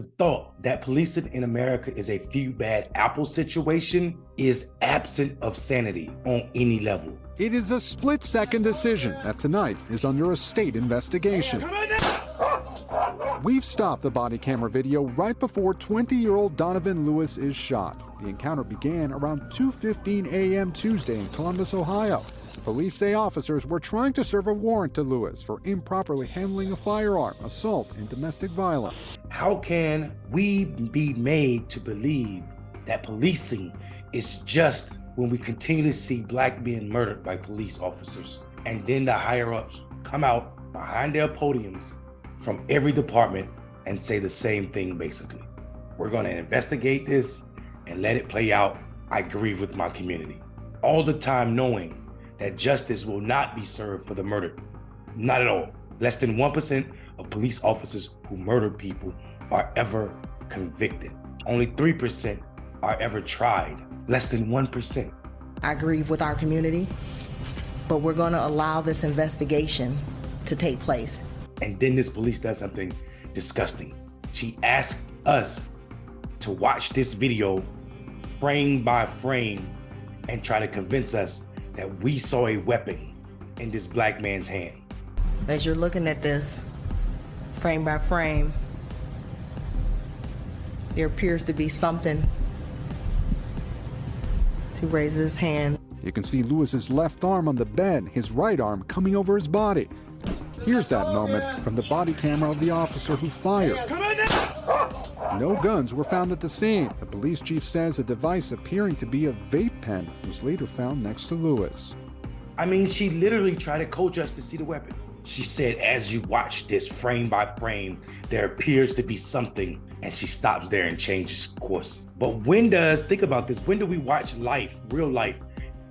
The thought that policing in America is a few bad apples situation is absent of sanity on any level. It is a split-second decision that tonight is under a state investigation. We've stopped the body camera video right before 20-year-old Donovan Lewis is shot. The encounter began around 2:15 a.m. Tuesday in Columbus, Ohio. Police say officers were trying to serve a warrant to Lewis for improperly handling a firearm, assault, and domestic violence. How can we be made to believe that policing is just when we continue to see black men murdered by police officers, and then the higher-ups come out behind their podiums from every department and say the same thing basically? We're going to investigate this and let it play out. I grieve with my community. All the time knowing that justice will not be served for the murdered. Not at all. Less than 1% of police officers who murder people are ever convicted. Only 3% are ever tried. Less than 1%. I grieve with our community, but we're going to allow this investigation to take place. And then this police does something disgusting. She asked us to watch this video frame by frame and try to convince us that we saw a weapon in this black man's hand. As you're looking at this, frame by frame, there appears to be something. He raises his hand. You can see Lewis's left arm on the bed, his right arm coming over his body. Here's that moment from the body camera of the officer who fired. No guns were found at the scene. The police chief says a device appearing to be a vape pen was later found next to Lewis. I mean, she literally tried to coach us to see the weapon. She said, as you watch this frame by frame, there appears to be something, and she stops there and changes course. But think about this, when do we watch life, real life,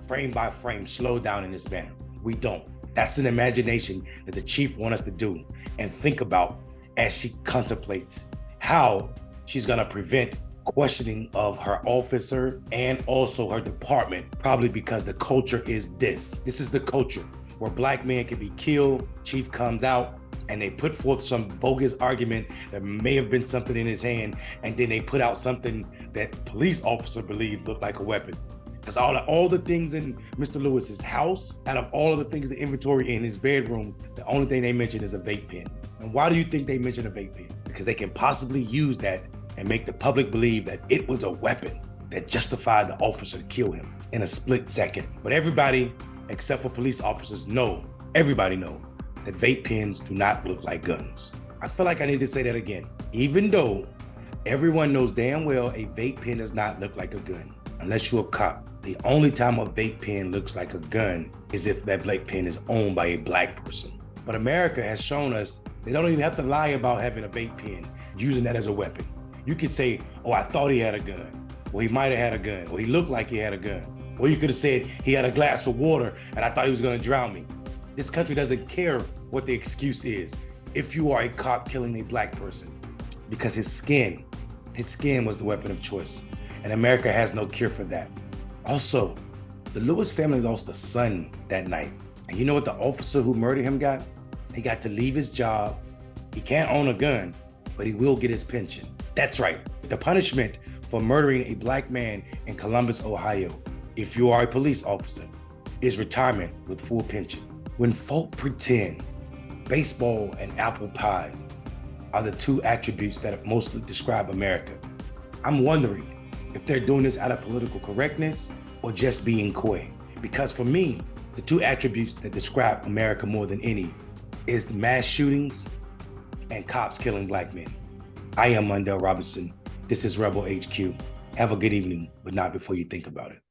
frame by frame, slow down in this manner? We don't. That's an imagination that the chief wants us to do and think about as she contemplates how she's gonna prevent questioning of her officer and also her department, probably because the culture is this. This is the culture where black men can be killed. Chief comes out and they put forth some bogus argument that may have been something in his hand, and then they put out something that police officer believed looked like a weapon. Because all the things in Mr. Lewis's house, out of all of the things, the inventory in his bedroom, the only thing they mention is a vape pen. And why do you think they mention a vape pen? Because they can possibly use that and make the public believe that it was a weapon that justified the officer to kill him in a split second. But everybody, except for police officers, everybody knows that vape pens do not look like guns. I feel like I need to say that again. Even though everyone knows damn well a vape pen does not look like a gun, unless you're a cop. The only time a vape pen looks like a gun is if that vape pen is owned by a black person. But America has shown us they don't even have to lie about having a vape pen, using that as a weapon. You could say, oh, I thought he had a gun. Well, he might've had a gun. Or he looked like he had a gun. Or you could have said he had a glass of water and I thought he was gonna drown me. This country doesn't care what the excuse is if you are a cop killing a black person, because his skin was the weapon of choice. And America has no cure for that. Also, the Lewis family lost a son that night. And you know what the officer who murdered him got? He got to leave his job. He can't own a gun, but he will get his pension. That's right. The punishment for murdering a black man in Columbus, Ohio, if you are a police officer, is retirement with full pension. When folk pretend baseball and apple pies are the two attributes that mostly describe America, I'm wondering if they're doing this out of political correctness or just being coy. Because for me, the two attributes that describe America more than any is the mass shootings and cops killing black men. I am Mondale Robinson. This is Rebel HQ. Have a good evening, but not before you think about it.